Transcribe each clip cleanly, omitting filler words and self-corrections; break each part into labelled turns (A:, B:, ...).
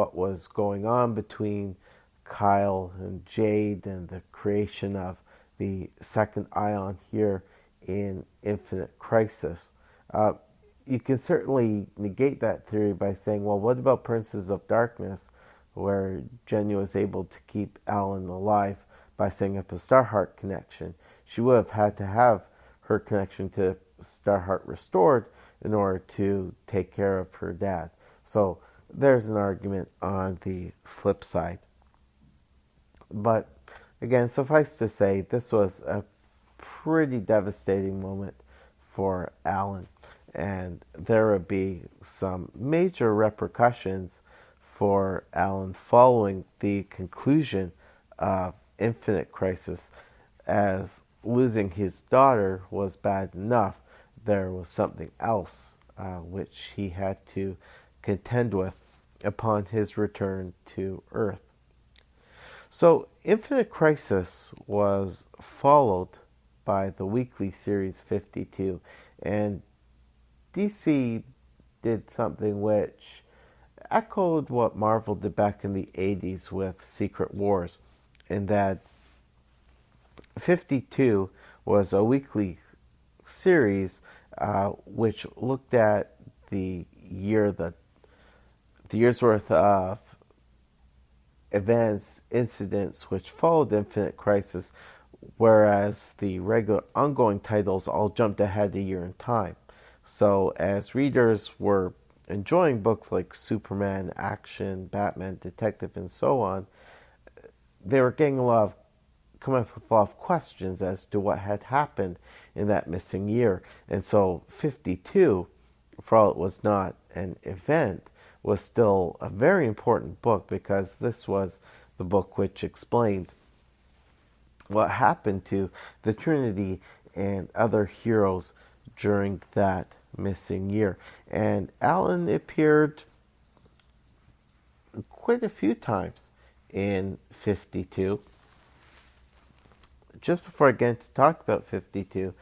A: what was going on between Kyle and Jade and the creation of the second ion here in Infinite Crisis. You can certainly negate that theory by saying, well, what about Princes of Darkness, where Jenny was able to keep Alan alive by setting up a Starheart connection? She would have had to have her connection to Starheart restored in order to take care of her dad. So there's an argument on the flip side. But again, suffice to say, this was a pretty devastating moment for Alan, and there would be some major repercussions for Alan following the conclusion of Infinite Crisis. As losing his daughter was bad enough, there was something else which he had to contend with upon his return to Earth. So, Infinite Crisis was followed by the weekly series 52, and DC did something which echoed what Marvel did back in the 80s with Secret Wars, in that 52 was a weekly series which looked at the year's worth of events, incidents which followed Infinite Crisis, whereas the regular ongoing titles all jumped ahead a year in time. So as readers were enjoying books like Superman, Action, Batman, Detective, and so on, they were getting coming up with a lot of questions as to what had happened in that missing year. And so 52, for all it was not an event, was still a very important book, because this was the book which explained what happened to the Trinity and other heroes during that missing year. And Alan appeared quite a few times in 52. Just before I get to talk about 52,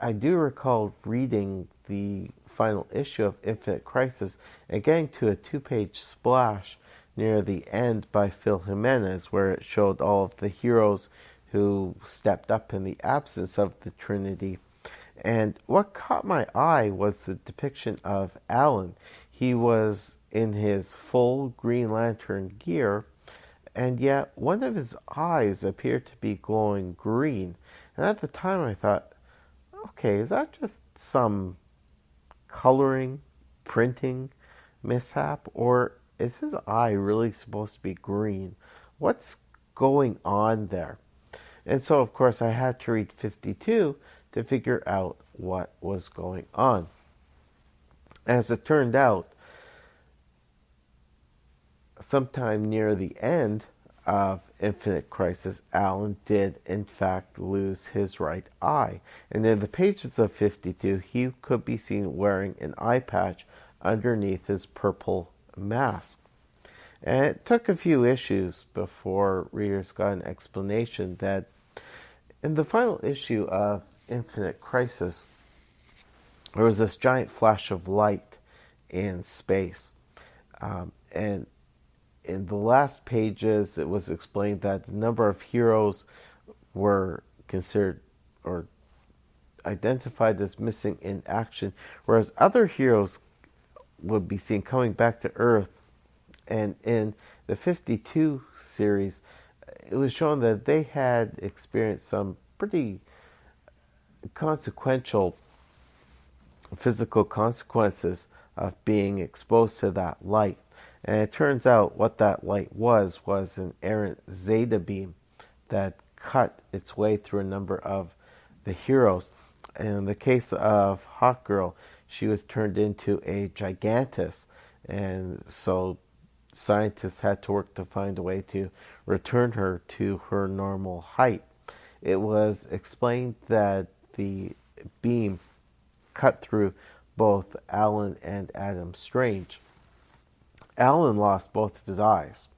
A: I do recall reading the final issue of Infinite Crisis and getting to a 2-page splash near the end by Phil Jimenez, where it showed all of the heroes who stepped up in the absence of the Trinity. And what caught my eye was the depiction of Alan. He was in his full Green Lantern gear, and yet one of his eyes appeared to be glowing green. And at the time I thought, okay, is that just some coloring, printing mishap, or is his eye really supposed to be green? What's going on there? And so, of course, I had to read 52 to figure out what was going on. As it turned out, sometime near the end of Infinite Crisis, Alan did in fact lose his right eye. And in the pages of 52, he could be seen wearing an eye patch underneath his purple mask. And it took a few issues before readers got an explanation that in the final issue of Infinite Crisis, there was this giant flash of light in space. And in the last pages, it was explained that the number of heroes were considered or identified as missing in action, whereas other heroes would be seen coming back to Earth. And in the 52 series, it was shown that they had experienced some pretty consequential physical consequences of being exposed to that light. And it turns out what that light was an errant zeta beam that cut its way through a number of the heroes. In the case of Hawkgirl, she was turned into a gigantus, and so scientists had to work to find a way to return her to her normal height. It was explained that the beam cut through both Alan and Adam Strange. Alan lost both of his eyes.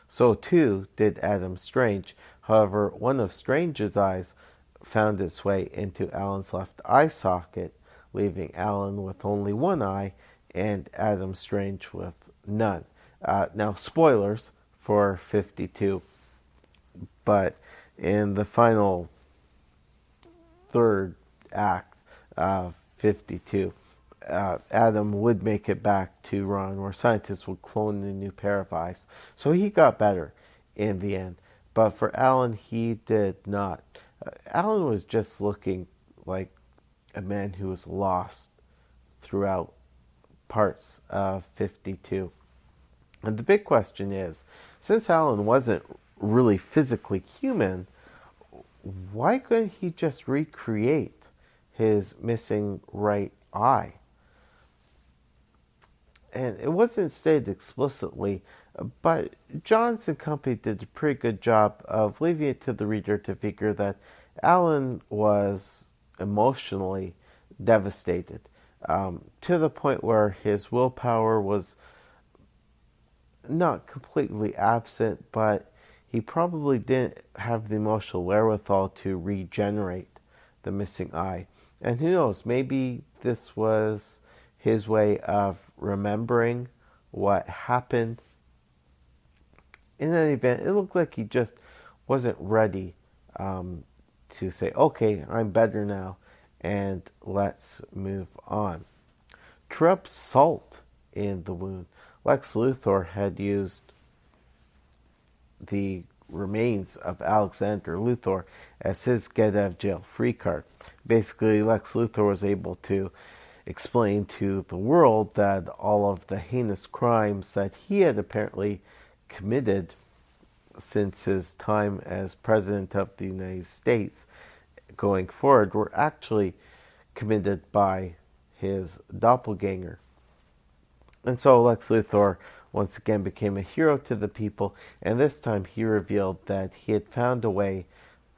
A: So too did Adam Strange. However, one of Strange's eyes found its way into Alan's left eye socket, leaving Alan with only one eye and Adam Strange with none. Now, spoilers for 52, but in the final third act of 52, Adam would make it back to Ron, where scientists would clone a new pair of eyes. So he got better in the end. But for Alan, he did not. Alan was just looking like a man who was lost throughout parts of 52. And the big question is, since Alan wasn't really physically human, why couldn't he just recreate his missing right eye? And it wasn't stated explicitly, but Johns and company did a pretty good job of leaving it to the reader to figure that Alan was emotionally devastated, to the point where his willpower was not completely absent, but he probably didn't have the emotional wherewithal to regenerate the missing eye. And who knows, maybe this was his way of remembering what happened. In any event, it looked like he just wasn't ready to say, okay, I'm better now, and let's move on. To rub salt in the wound, Lex Luthor had used the remains of Alexander Luthor as his get out of jail free card. Basically, Lex Luthor was able to explain to the world that all of the heinous crimes that he had apparently committed since his time as President of the United States going forward were actually committed by his doppelganger. And so Lex Luthor once again became a hero to the people, and this time he revealed that he had found a way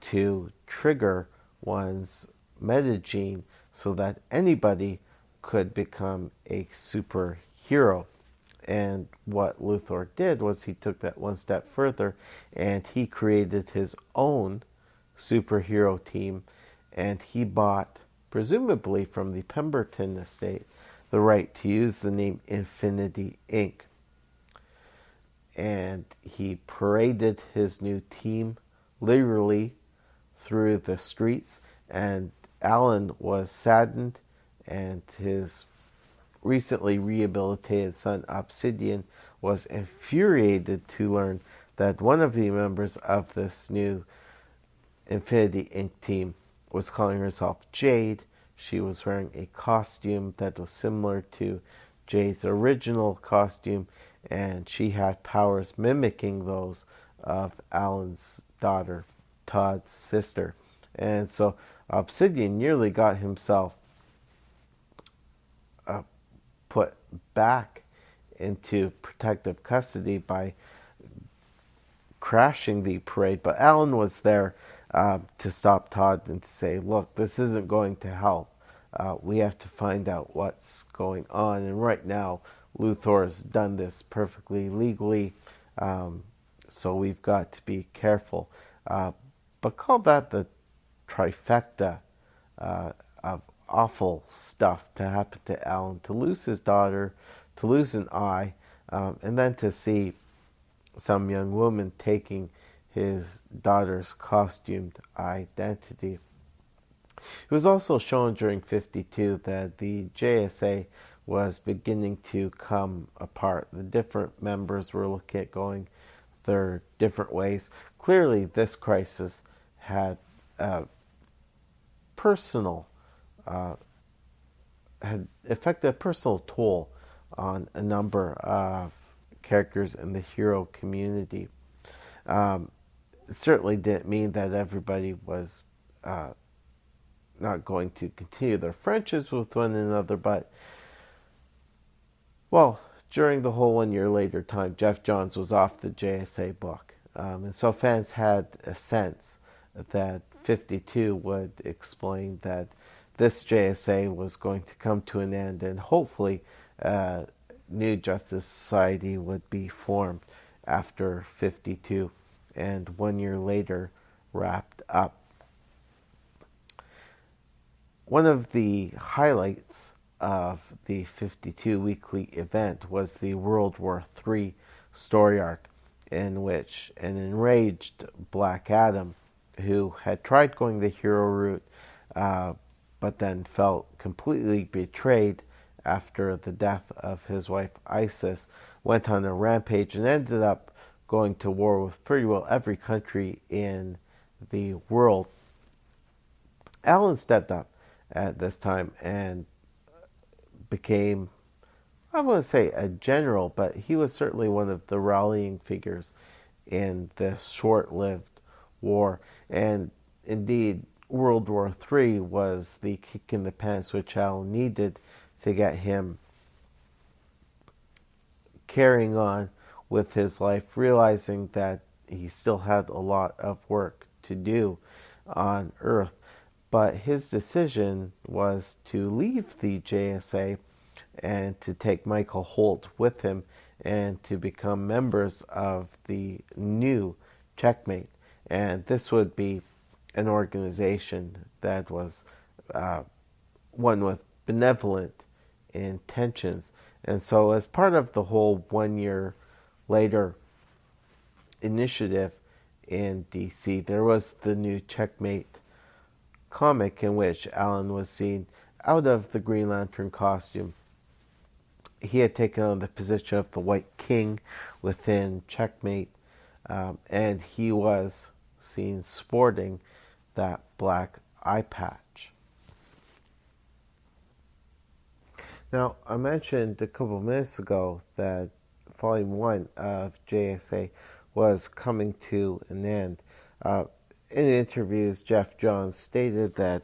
A: to trigger one's metagene so that anybody could become a superhero. And what Luthor did was he took that one step further and he created his own superhero team, and he bought, presumably from the Pemberton estate, the right to use the name Infinity Inc. And he paraded his new team literally through the streets, and Alan was saddened, and his recently rehabilitated son Obsidian was infuriated to learn that one of the members of this new Infinity Inc. team was calling herself Jade. She was wearing a costume that was similar to Jade's original costume, and she had powers mimicking those of Alan's daughter, Todd's sister. And so Obsidian nearly got himself put back into protective custody by crashing the parade, but Alan was there to stop Todd and to say, look, this isn't going to help. We have to find out what's going on. And right now, Luthor has done this perfectly legally, so we've got to be careful. But call that the trifecta of awful stuff to happen to Alan, to lose his daughter, to lose an eye, and then to see some young woman taking his daughter's costumed identity. It was also shown during 52 that the JSA was beginning to come apart. The different members were looking at going their different ways. Clearly, this crisis had had affected a personal toll on a number of characters in the hero community. It certainly didn't mean that everybody was not going to continue their friendships with one another, but, well, during the whole 1 year later time, Jeff Johns was off the JSA book. And so fans had a sense that 52 would explain that this JSA was going to come to an end, and hopefully New Justice Society would be formed after 52 and 1 year later wrapped up. One of the highlights of the 52 weekly event was the World War III story arc in which an enraged Black Adam, who had tried going the hero route, uh, but then felt completely betrayed after the death of his wife Isis, went on a rampage and ended up going to war with pretty well every country in the world. Alan stepped up at this time and became, I wouldn't say a general, but he was certainly one of the rallying figures in this short-lived war. And indeed, World War III was the kick in the pants which Alan needed to get him carrying on with his life, realizing that he still had a lot of work to do on Earth. But his decision was to leave the JSA and to take Michael Holt with him and to become members of the new Checkmate. And this would be an organization that was one with benevolent intentions. And so, as part of the whole 1 year later initiative in DC, there was the new Checkmate comic in which Alan was seen out of the Green Lantern costume. He had taken on the position of the White King within Checkmate, and he was seen sporting that black eye patch. Now, I mentioned a couple of minutes ago that Volume 1 of JSA was coming to an end. In interviews, Jeff Johns stated that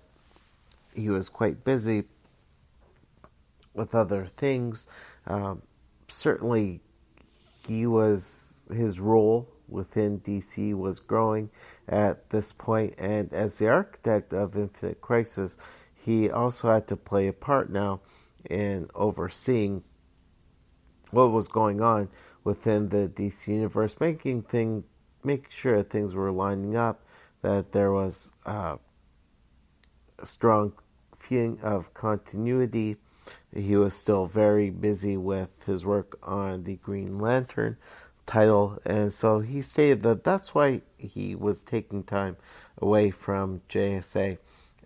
A: he was quite busy with other things. Certainly, his role within DC was growing at this point, and as the architect of Infinite Crisis, he also had to play a part now in overseeing what was going on within the DC universe, making sure that things were lining up, that there was a strong feeling of continuity. He was still very busy with his work on the Green Lantern title, and so he stated that that's why he was taking time away from JSA.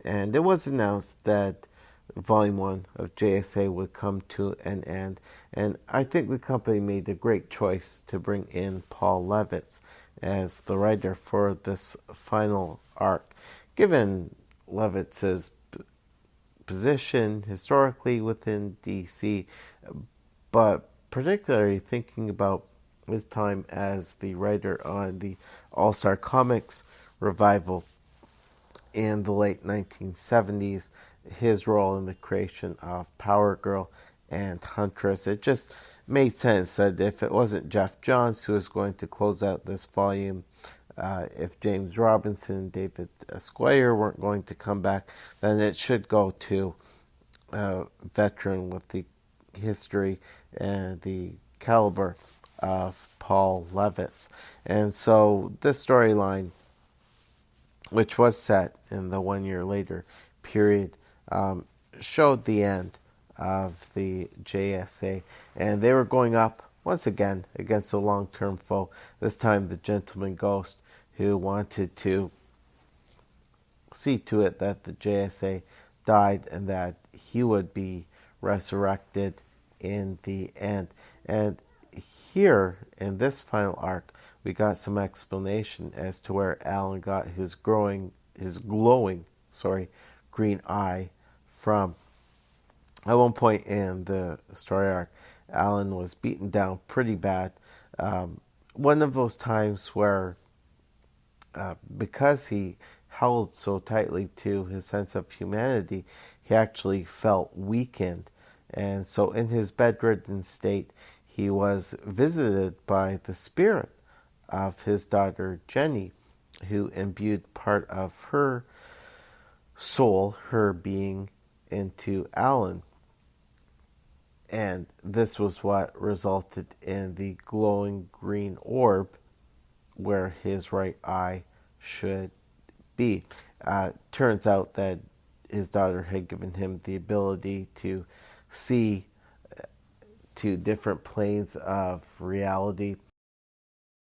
A: And it was announced that Volume 1 of JSA would come to an end, and I think the company made a great choice to bring in Paul Levitz as the writer for this final arc, given Levitz's position historically within DC, but particularly thinking about his time as the writer on the All-Star Comics revival in the late 1970s, his role in the creation of Power Girl and Huntress. It just made sense that if it wasn't Jeff Johns who was going to close out this volume, if James Robinson and David Esquire weren't going to come back, then it should go to a veteran with the history and the caliber of Paul Levitz. And so this storyline, which was set in the 1 year later period, showed the end of the JSA, and they were going up once again against a long-term foe, this time the Gentleman Ghost, who wanted to see to it that the JSA died and that he would be resurrected in the end. And here in this final arc, we got some explanation as to where Alan got his glowing green eye from. At one point in the story arc, Alan was beaten down pretty bad. One of those times where, because he held so tightly to his sense of humanity, he actually felt weakened. And so in his bedridden state, he was visited by the spirit of his daughter Jenny, who imbued part of her soul, her being, into Alan. And this was what resulted in the glowing green orb where his right eye should be. Turns out that his daughter had given him the ability to see to different planes of reality